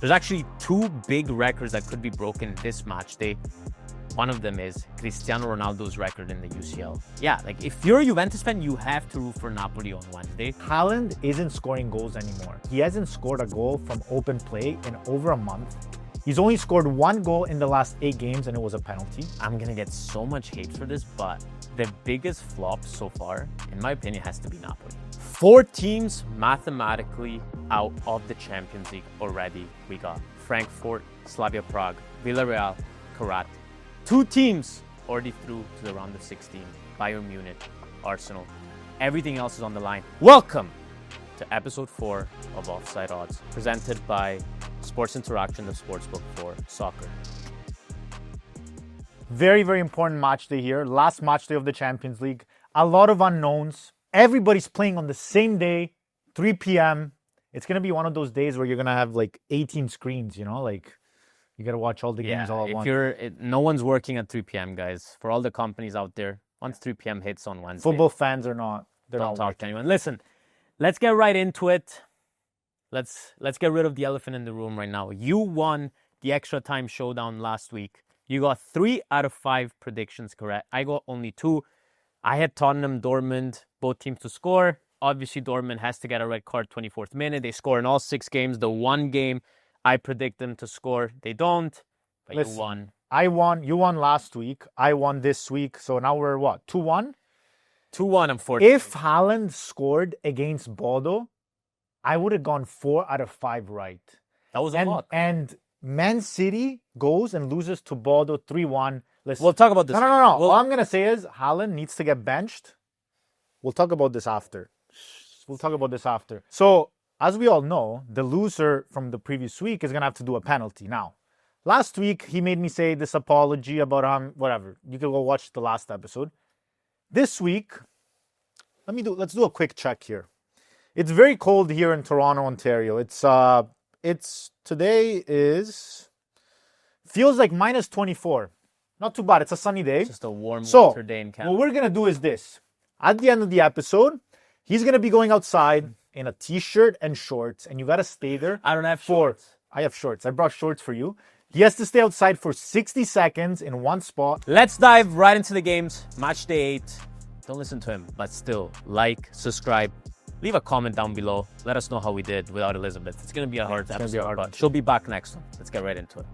There's actually two big records that could be broken this match day. One of them is Cristiano Ronaldo's record in the UCL. Yeah, like if you're a Juventus fan, you have to root for Napoli on Wednesday. Haaland isn't scoring goals anymore. He hasn't scored a goal from open play in over a month. He's only scored one goal in the last 8 games, and it was a penalty. I'm gonna get so much hate for this, but the biggest flop so far, in my opinion, has to be Napoli. 4 teams mathematically out of the Champions League already. We got Frankfurt, Slavia Prague, Villarreal, Karat. 2 teams already through to the round of 16. Bayern Munich, Arsenal. Everything else is on the line. Welcome to episode 4 of Offside Odds, presented by Sports Interaction, the sportsbook for soccer. Very, very important match day here. Last match day of the Champions League. A lot of unknowns. Everybody's playing on the same day, 3 p.m. It's going to be one of those days where you're going to have like 18 screens, you know, like you got to watch all the games all at once. No one's working at 3 p.m., guys. For all the companies out there, once 3 p.m. hits on Wednesday. Football fans are not. Don't talk to anyone. Listen, let's get right into it. Let's get rid of the elephant in the room right now. You won the extra time showdown last week. You got 3 out of 5 predictions correct. I got only 2. I had Tottenham, Dortmund, both teams to score. Obviously, Dortmund has to get a red card 24th minute. They score in all 6 games. The one game I predict them to score, they don't. But listen, you won. I won. You won last week. I won this week. So now we're what? 2-1? 2-1, unfortunately. If Haaland scored against Bordeaux, I would have gone 4 out of 5 right. That was a lot. And Man City goes and loses to Bordeaux 3-1. Listen, we'll talk about this. No. All I'm going to say is Haaland needs to get benched. We'll talk about this after. So, as we all know, the loser from the previous week is going to have to do a penalty. Now, last week, he made me say this apology about whatever. You can go watch the last episode. This week, let's do a quick check here. It's very cold here in Toronto, Ontario. Today feels like minus 24. Not too bad. It's a sunny day. Just a warm winter day in Canada. What we're going to do is this. At the end of the episode, he's going to be going outside in a t-shirt and shorts, and you got to stay there. I don't have shorts. I have shorts. I brought shorts for you. He has to stay outside for 60 seconds in one spot. Let's dive right into the games. Match day 8. Don't listen to him, but still, like, subscribe. Leave a comment down below. Let us know how we did without Elizabeth. It's going to be a hard episode, but she'll be back next one. Let's get right into it.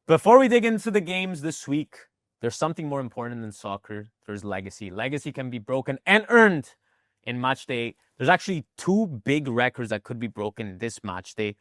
Before we dig into the games this week, there's something more important than soccer. There's legacy. Legacy can be broken and earned in match day. There's actually 2 big records that could be broken this match day.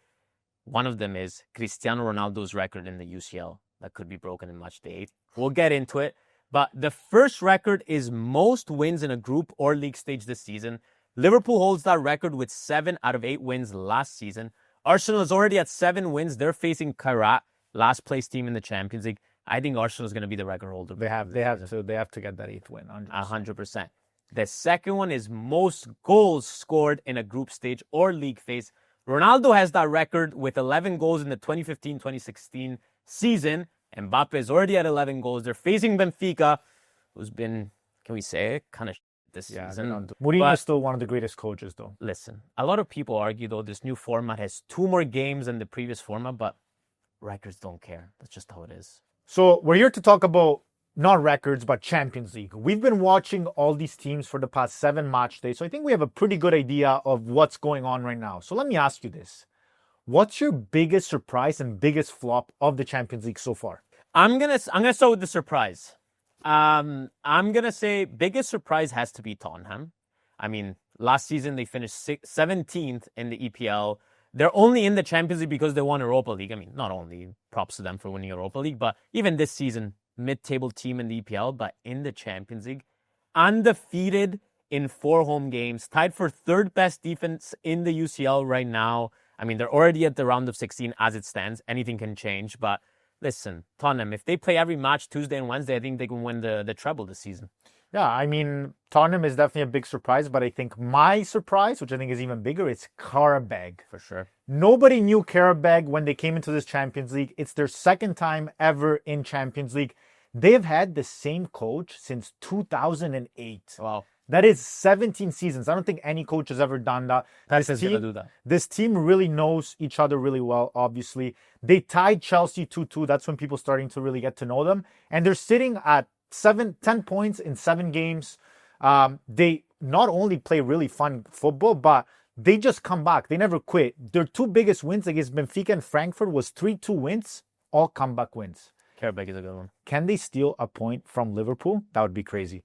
One of them is Cristiano Ronaldo's record in the UCL that could be broken in match day 8. We'll get into it. But the first record is most wins in a group or league stage this season. Liverpool holds that record with 7 out of 8 wins last season. Arsenal is already at 7 wins. They're facing Karat, last place team in the Champions League. I think Arsenal is going to be the record holder. They have to get that 8th win. 100%. The second one is most goals scored in a group stage or league phase. Ronaldo has that record with 11 goals in the 2015-2016 season. Mbappe is already at 11 goals. They're facing Benfica, who's been, can we say it, kind of this season. Mourinho is still one of the greatest coaches, though. Listen, a lot of people argue, though, this new format has 2 more games than the previous format, but records don't care. That's just how it is. So we're here to talk about not records, but Champions League. We've been watching all these teams for the past 7 match days, so I think we have a pretty good idea of what's going on right now. So let me ask you this. What's your biggest surprise and biggest flop of the Champions League so far? I'm gonna start with the surprise. I'm gonna say biggest surprise has to be Tottenham. I mean, last season they finished 17th in the EPL. They're only in the Champions League because they won Europa League. I mean, not only props to them for winning Europa League, but even this season, mid-table team in the EPL, but in the Champions League, undefeated in 4 home games, tied for 3rd best defense in the UCL right now. I mean, they're already at the round of 16 as it stands. Anything can change, but listen, Tottenham, if they play every match Tuesday and Wednesday, I think they can win the treble this season. Yeah, I mean, Tottenham is definitely a big surprise, but I think my surprise, which I think is even bigger, is 𝗀𝗏𝗃. For sure. Nobody knew 𝗀𝗏𝗃 when they came into this Champions League. It's their 2nd time ever in Champions League. They've had the same coach since 2008. Wow. That is 17 seasons. I don't think any coach has ever done that. Pep is going to do that. This team really knows each other really well, obviously. They tied Chelsea 2-2. That's when people starting to really get to know them. And they're sitting at 10 points in 7 games. They not only play really fun football, but they just come back. They never quit. Their 2 biggest wins against Benfica and Frankfurt was 3-2 wins, all comeback wins. 𝗀𝗵𝗃 is a good one. Can they steal a point from Liverpool? That would be crazy.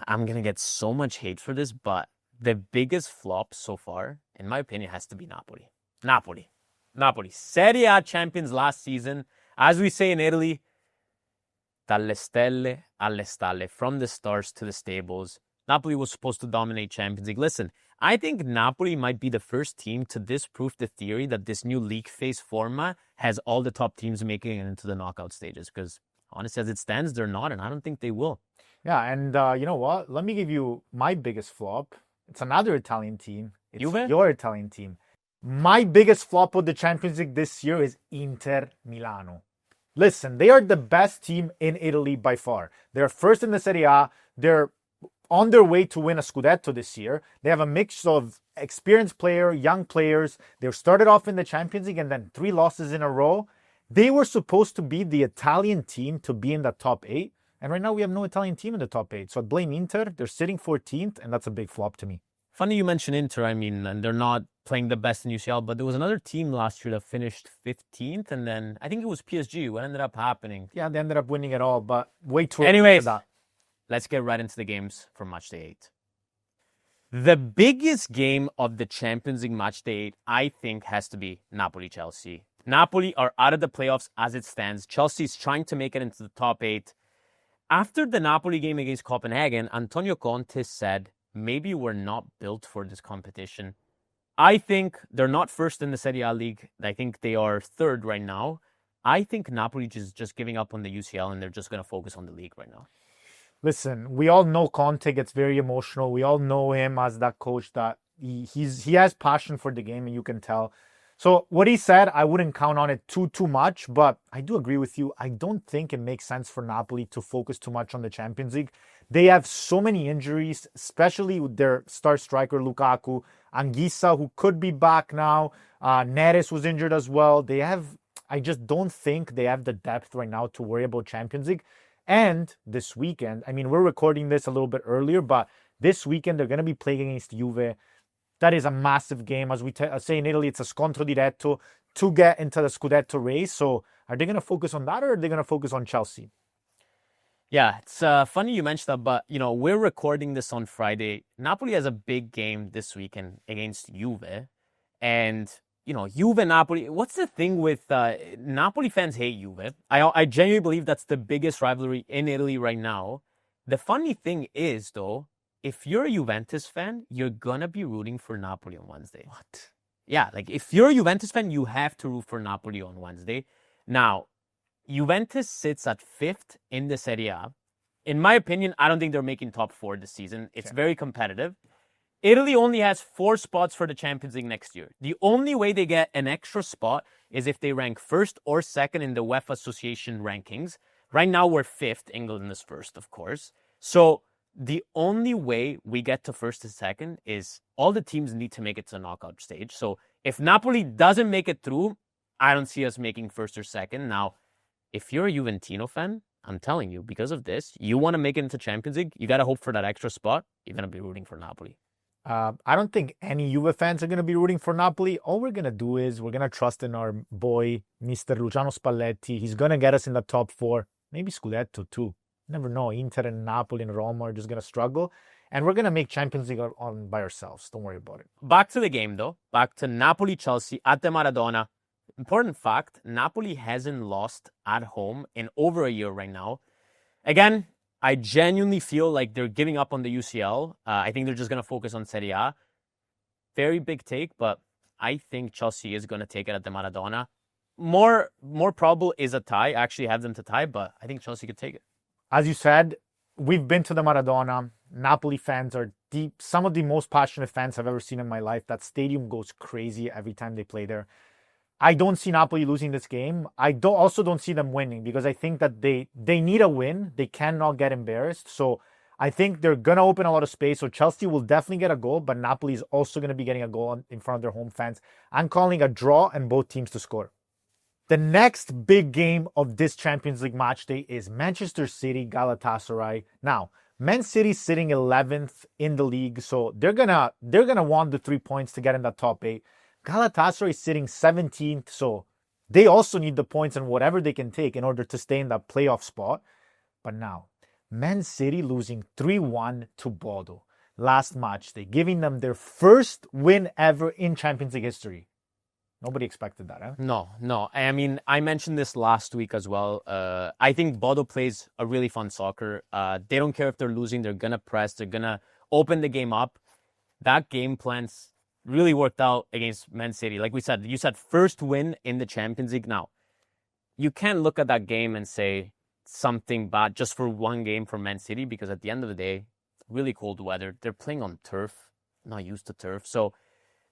I'm going to get so much hate for this, but the biggest flop so far, in my opinion, has to be Napoli. Napoli. Serie A champions last season. As we say in Italy, dalle stelle alle stalle, from the stars to the stables. Napoli was supposed to dominate Champions League. Listen, I think Napoli might be the first team to disprove the theory that this new league phase format has all the top teams making it into the knockout stages. Because honestly, as it stands, they're not, and I don't think they will. Yeah, and you know what? Let me give you my biggest flop. It's another Italian team. It's Juve? Your Italian team. My biggest flop of the Champions League this year is Inter Milano. Listen, they are the best team in Italy by far. They're first in the Serie A. They're on their way to win a Scudetto this year. They have a mix of experienced players, young players. They started off in the Champions League and then 3 losses in a row. They were supposed to be the Italian team to be in the top 8. And right now we have no Italian team in the top 8. So I'd blame Inter. They're sitting 14th, and that's a big flop to me. Funny you mention Inter. I mean, and they're not playing the best in UCL, but there was another team last year that finished 15th, and then I think it was PSG. What ended up happening? Yeah, they ended up winning it all, but way too early Anyways, for that. Let's get right into the games for Matchday 8. The biggest game of the Champions League Matchday 8, I think, has to be Napoli-Chelsea. Napoli are out of the playoffs as it stands. Chelsea is trying to make it into the top 8. After the Napoli game against Copenhagen, Antonio Conte said, maybe we're not built for this competition. I think they're not first in the Serie A league. I think they are third right now. I think Napoli is just giving up on the UCL and they're just going to focus on the league right now. Listen, we all know Conte gets very emotional. We all know him as that coach that he has passion for the game, and you can tell. So what he said, I wouldn't count on it too much, but I do agree with you. I don't think it makes sense for Napoli to focus too much on the Champions League. They have so many injuries, especially with their star striker Lukaku, Anguissa, who could be back now. Neres was injured as well. I just don't think they have the depth right now to worry about Champions League. And this weekend, I mean, we're recording this a little bit earlier, but this weekend they're going to be playing against Juve. That is a massive game. As we say in Italy, it's a scontro diretto to get into the Scudetto race. So are they going to focus on that, or are they going to focus on Chelsea? Yeah, it's funny you mentioned that, but, we're recording this on Friday. Napoli has a big game this weekend against Juve. And, Juve, Napoli, what's the thing with Napoli fans hate Juve? I genuinely believe that's the biggest rivalry in Italy right now. The funny thing is, though, if you're a Juventus fan, you're going to be rooting for Napoli on Wednesday. What? Yeah, if you're a Juventus fan, you have to root for Napoli on Wednesday. Now, Juventus sits at 5th in the Serie A. In my opinion, I don't think they're making top 4 this season. It's very competitive. Italy only has 4 spots for the Champions League next year. The only way they get an extra spot is if they rank 1st or 2nd in the UEFA Association rankings. Right now, we're 5th. England is 1st, of course. So the only way we get to 1st and 2nd is all the teams need to make it to the knockout stage. So if Napoli doesn't make it through, I don't see us making 1st or 2nd. Now, if you're a Juventino fan, I'm telling you, because of this, you want to make it into Champions League, you got to hope for that extra spot. You're going to be rooting for Napoli. I don't think any Juve fans are going to be rooting for Napoli. All we're going to do is we're going to trust in our boy, Mr. Luciano Spalletti. He's going to get us in the top 4, maybe Scudetto too. Never know. Inter and Napoli and Roma are just going to struggle. And we're going to make Champions League on by ourselves. Don't worry about it. Back to the game, though. Back to Napoli-Chelsea at the Maradona. Important fact, Napoli hasn't lost at home in over a year right now. Again, I genuinely feel like they're giving up on the UCL. I think they're just going to focus on Serie A. Very big take, but I think Chelsea is going to take it at the Maradona. More probable is a tie. I actually have them to tie, but I think Chelsea could take it. As you said, we've been to the Maradona. Napoli fans are deep. Some of the most passionate fans I've ever seen in my life. That stadium goes crazy every time they play there. I don't see Napoli losing this game. I also don't see them winning because I think that they need a win. They cannot get embarrassed. So I think they're going to open a lot of space. So Chelsea will definitely get a goal, but Napoli is also going to be getting a goal in front of their home fans. I'm calling a draw and both teams to score. The next big game of this Champions League match day is Manchester City, 𝗚𝗏𝗃𝗏. Now, Man City sitting 11th in the league, so they're gonna want the 3 points to get in the top 8. 𝗚𝗏𝗃𝗏 is sitting 17th, so they also need the points and whatever they can take in order to stay in that playoff spot. But now, Man City losing 3-1 to Bodo last match day, giving them their first win ever in Champions League history. Nobody expected that, huh? No. I mean, I mentioned this last week as well. I think Bodo plays a really fun soccer. They don't care if they're losing. They're going to press. They're going to open the game up. That game plan's really worked out against Man City. Like we said, you said first win in the Champions League. Now, you can't look at that game and say something bad just for one game for Man City, because at the end of the day, really cold weather. They're playing on turf, not used to turf. So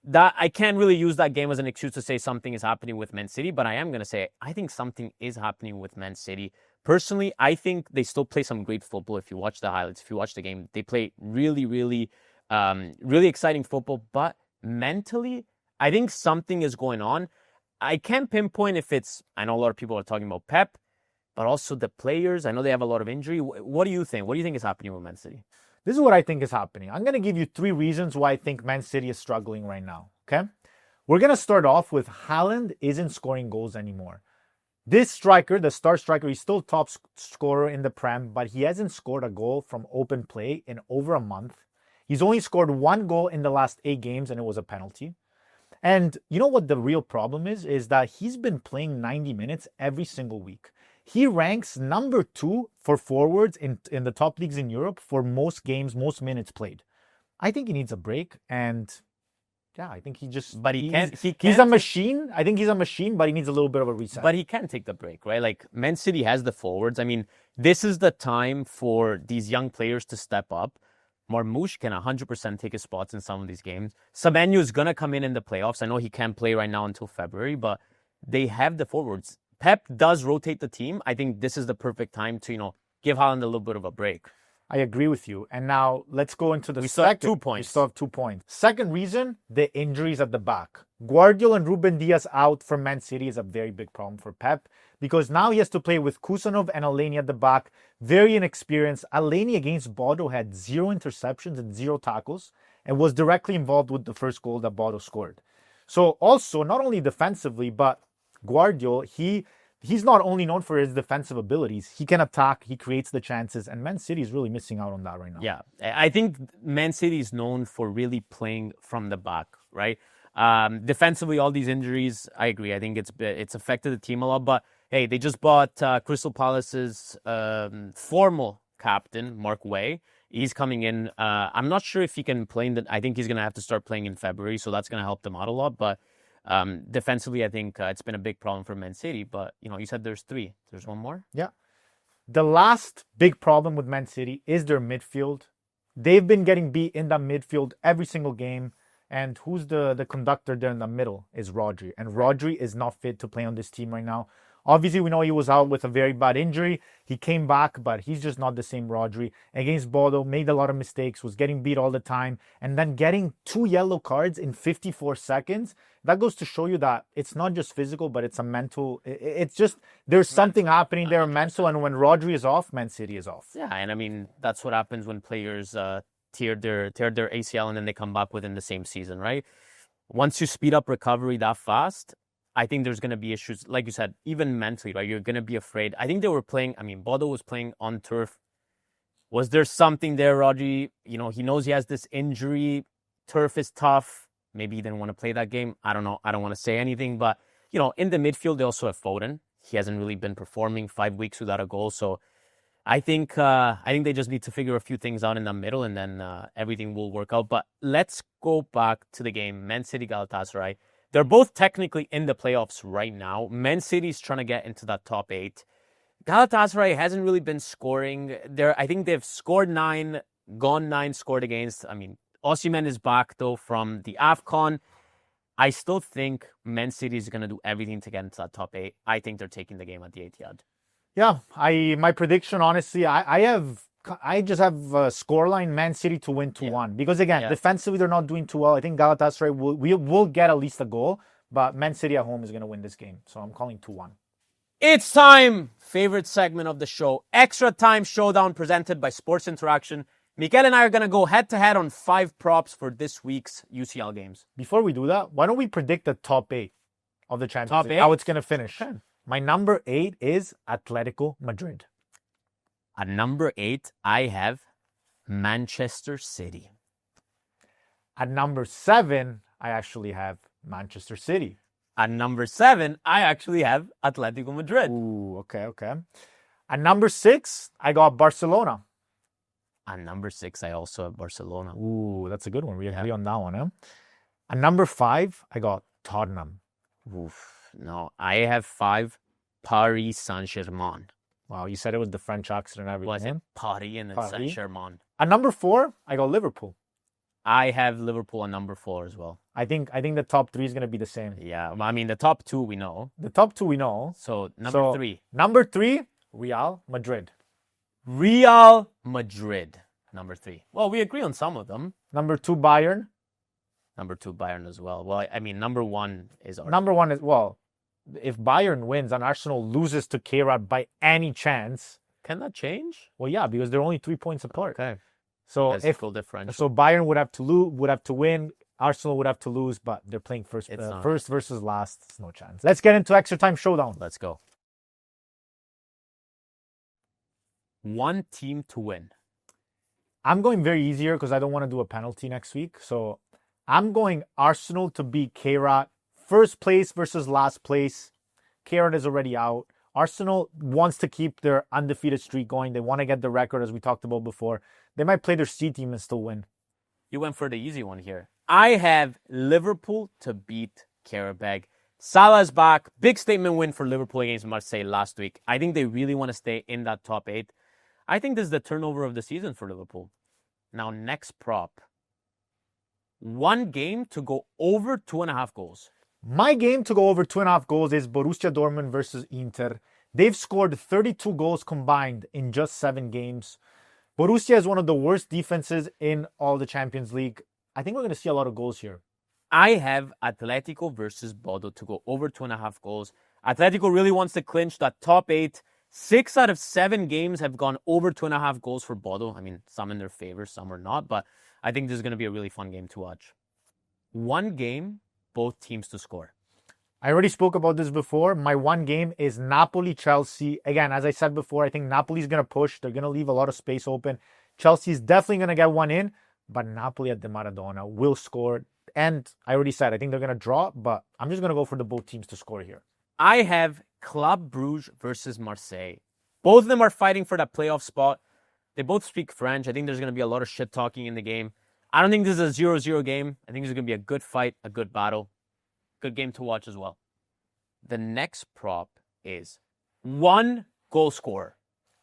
that I can't really use that game as an excuse to say something is happening with Man City, but I am going to say I think something is happening with Man City. Personally, I think they still play some great football. If you watch the highlights, if you watch the game, they play really exciting football. But mentally, I think something is going on. I can't pinpoint if it's, I know a lot of people are talking about Pep, but also the players. I know they have a lot of injury. What do you think? What do you think is happening with Man City? This is what I think is happening. I'm going to give you 3 reasons why I think Man City is struggling right now, okay? We're going to start off with Haaland isn't scoring goals anymore. This striker, the star striker, he's still top scorer in the Prem, but he hasn't scored a goal from open play in over a month. He's only scored 1 goal in the last 8 games, and it was a penalty. And you know what the real problem is that he's been playing 90 minutes every single week. He ranks number 2 for forwards in the top leagues in Europe for most games, most minutes played. I think he needs a break, and yeah, I think he just... But he's a machine. I think he's a machine, but he needs a little bit of a reset. But he can take the break, right? Like, Man City has the forwards. I mean, this is the time for these young players to step up. Marmoush can 100% take his spots in some of these games. Semenyo is going to come in the playoffs. I know he can't play right now until February, but they have the forwards. Pep does rotate the team. I think this is the perfect time to, give Haaland a little bit of a break. I agree with you. And now let's go into the We still have 2 points. We still have 2 points. Second reason, the injuries at the back. Guardiola and Ruben Dias out for Man City is a very big problem for Pep, because now he has to play with Kusanov and Elneny at the back. Very inexperienced. Elneny against Bodo had 0 interceptions and 0 tackles and was directly involved with the first goal that Bodo scored. So also, not only defensively, but Guardiola, he's not only known for his defensive abilities, he can attack, he creates the chances, and Man City is really missing out on that right now. Yeah, I think Man City is known for really playing from the back, right? Defensively, all these injuries, I agree. I think it's affected the team a lot, but hey, they just bought Crystal Palace's formal captain, Mark Way. He's coming in. I'm not sure if he can play I think he's going to have to start playing in February, so that's going to help them out a lot, but defensively, I think it's been a big problem for Man City, but you said there's 3. There's 1 more? Yeah. The last big problem with Man City is their midfield. They've been getting beat in that midfield every single game. And who's the conductor there in the middle is Rodri. And Rodri is not fit to play on this team right now. Obviously, we know he was out with a very bad injury. He came back, but he's just not the same Rodri. Against Bodo, made a lot of mistakes, was getting beat all the time, and then getting 2 yellow cards in 54 seconds. That goes to show you that it's not just physical, but it's a mental. It's just there's something happening there mental, and when Rodri is off, Man City is off. Yeah, and I mean, that's what happens when players tear their ACL and then they come back within the same season, right? Once you speed up recovery that fast, I think there's going to be issues, like you said, even mentally, right? You're going to be afraid. I think they were playing, Bodo was playing on turf. Was there something there, Rodri? He knows he has this injury. Turf is tough. Maybe he didn't want to play that game. I don't know. I don't want to say anything. But, in the midfield, they also have Foden. He hasn't really been performing 5 weeks without a goal. So I think they just need to figure a few things out in the middle, and then everything will work out. But let's go back to the game. Man City, 𝗚𝗏𝗃𝗏. They're both technically in the playoffs right now. Man City's trying to get into that top 8. 𝗚𝗏𝗃𝗏 hasn't really been scoring. I think they've scored 9, gone 9, scored against. Osimhen is back, though, from the AFCON. I still think Man City is going to do everything to get into that top 8. I think they're taking the game at the Etihad. Yeah, my prediction, honestly, I have just have a scoreline Man City to win 2-1. Because again, defensively, they're not doing too well. I think Galatasaray will get at least a goal. But Man City at home is going to win this game. So I'm calling 2-1. It's time! Favorite segment of the show. Extra Time Showdown presented by Sports Interaction. Mikel and I are going to go head-to-head on 5 props for this week's UCL games. Before we do that, why don't we predict the top 8 of the Champions League? 8? How it's going to finish. Okay. My number 8 is Atletico Madrid. At number 8, I have Manchester City. At number 7, I actually have Manchester City. At number 7, I actually have Atletico Madrid. Ooh, okay. At number 6, I got Barcelona. At number 6, I also have Barcelona. Ooh, that's a good one. We agree on that one, huh? At number 5, I got Tottenham. Oof, no, I have 5, Paris Saint-Germain. Wow, you said it was the French accent and everything. Was it Paris and then Saint-Germain? At number 4, I got Liverpool. I have Liverpool at number 4 as well. I think the top 3 is going to be the same. Yeah, I mean, the top 2 we know. The top 2 we know. So, number 3. Number 3, Real Madrid. Real Madrid, number 3. Well, we agree on some of them. Number 2, Bayern. Number 2, Bayern as well. Well, I mean, number 1 is Arsenal. Number 1 is, well, if Bayern wins and Arsenal loses to 𝗂𝗏 by any chance. Can that change? Well, yeah, because they're only 3 points apart. Okay. So That's full differential. So Bayern would have to win. Arsenal would have to lose, but they're playing first versus last. It's no chance. Let's get into extra time showdown. Let's go. One team to win. I'm going very easier because I don't want to do a penalty next week. So I'm going Arsenal to beat 𝗂𝗏. First place versus last place. 𝗂𝗏 is already out. Arsenal wants to keep their undefeated streak going. They want to get the record, as we talked about before. They might play their C team and still win. You went for the easy one here. I have Liverpool to beat 𝗂𝗏. Salah's back. Big statement win for Liverpool against Marseille last week. I think they really want to stay in that top 8. I think this is the turnover of the season for Liverpool. Now, next prop. One game to go over 2.5 goals. My game to go over 2.5 goals is Borussia Dortmund versus Inter. They've scored 32 goals combined in just 7 games. Borussia is one of the worst defenses in all the Champions League. I think we're going to see a lot of goals here. I have Atletico versus Bodo to go over 2.5 goals. Atletico really wants to clinch that top 8. 6 out of 7 games have gone over 2.5 goals for Bodo. I mean, some in their favor, some are not. But I think this is going to be a really fun game to watch. One game, both teams to score. I already spoke about this before. My one game is Napoli-Chelsea. Again, as I said before, I think Napoli's going to push. They're going to leave a lot of space open. Chelsea's definitely going to get one in. But Napoli at the Maradona will score. And I already said, I think they're going to draw. But I'm just going to go for the both teams to score here. I have Club Brugge versus Marseille. Both of them are fighting for that playoff spot. They both speak French. I think there's going to be a lot of shit talking in the game. I don't think this is a 0-0 game. I think this is going to be a good fight, a good battle. Good game to watch as well. The next prop is 1 goal scorer.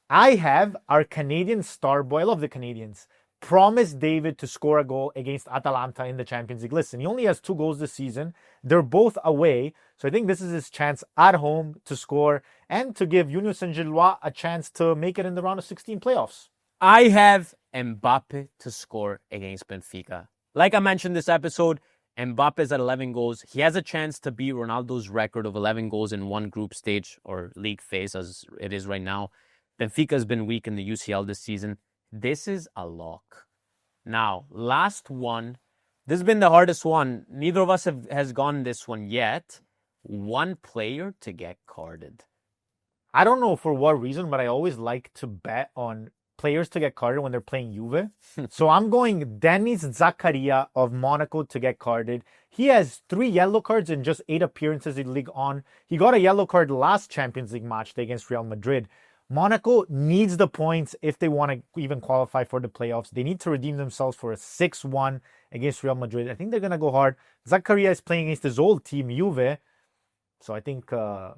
I have our Canadian star boy. I love the Canadians. Promise David to score a goal against Atalanta in the Champions League. Listen, he only has 2 goals this season. They're both away. So I think this is his chance at home to score and to give Union Saint-Gilloise a chance to make it in the round of 16 playoffs. I have Mbappe to score against Benfica. Like I mentioned this episode, Mbappe's at 11 goals. He has a chance to beat Ronaldo's record of 11 goals in one group stage or league phase as it is right now. Benfica has been weak in the UCL this season. This is a lock. Now, last one. This has been the hardest one. Neither of us has gone this one yet. One player to get carded. I don't know for what reason, but I always like to bet on players to get carded when they're playing Juve. So I'm going Denis Zakaria of Monaco to get carded. He has 3 yellow cards in just 8 appearances in Ligue 1. He got a yellow card last Champions League match against Real Madrid. Monaco needs the points if they want to even qualify for the playoffs. They need to redeem themselves for a 6-1 against Real Madrid. I think they're going to go hard. Zakaria is playing against his old team, Juve. So I think he's a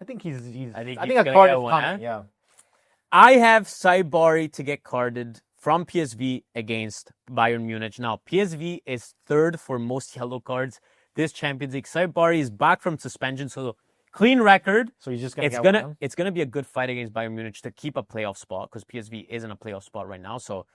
card is coming. Yeah. I have 𝗖𝗛𝗏𝗏 to get carded from PSV against Bayern Munich. Now, PSV is 3rd for most yellow cards this Champions League. 𝗖𝗛𝗏𝗏𝗏 is back from suspension, so Clean record. So you're just gonna It's gonna be a good fight against Bayern Munich to keep a playoff spot because PSV is in a playoff spot right now. So,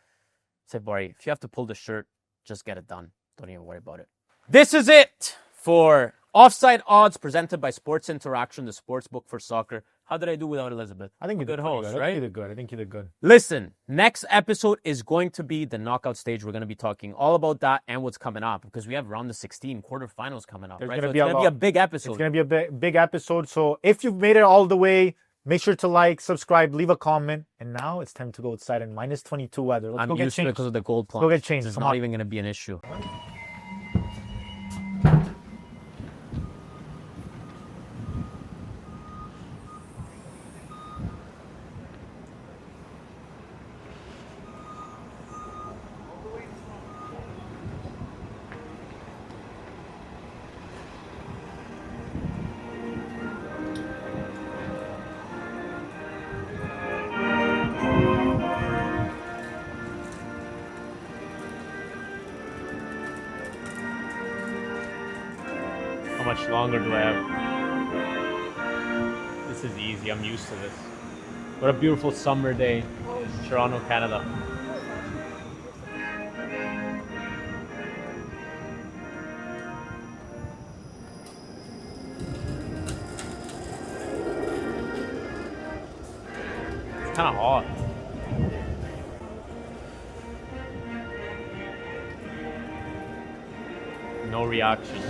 𝗵𝗵𝗻, if you have to pull the shirt, just get it done. Don't even worry about it. This is it for Offside Odds presented by Sports Interaction, the sports book for soccer. How did I do without Elizabeth? I think you did good host, good. right? I think you did good. Listen, next episode is going to be the knockout stage. We're going to be talking all about that and what's coming up because we have round of 16 quarterfinals coming up. Right? So it's going to be a big episode. It's going to be a big episode. So if you've made it all the way, make sure to like, subscribe, leave a comment. And now it's time to go outside in minus 22 weather. Let's go get changed because of the gold plunge. Go get changed. It's not even going to be an issue. How much longer do I have? This is easy. I'm used to this. What a beautiful summer day in Toronto, Canada. It's kind of hot. No reaction.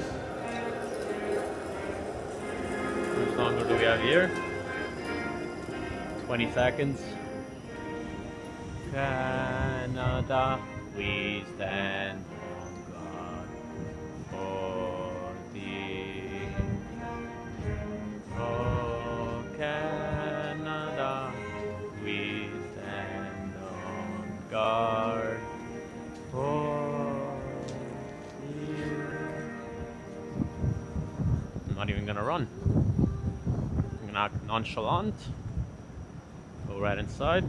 How much longer do we have here? 20 seconds. Canada, we stand on God for thee. Oh, Canada, we stand on guard for thee. I'm not even gonna run. I'm gonna act nonchalant. Go right inside.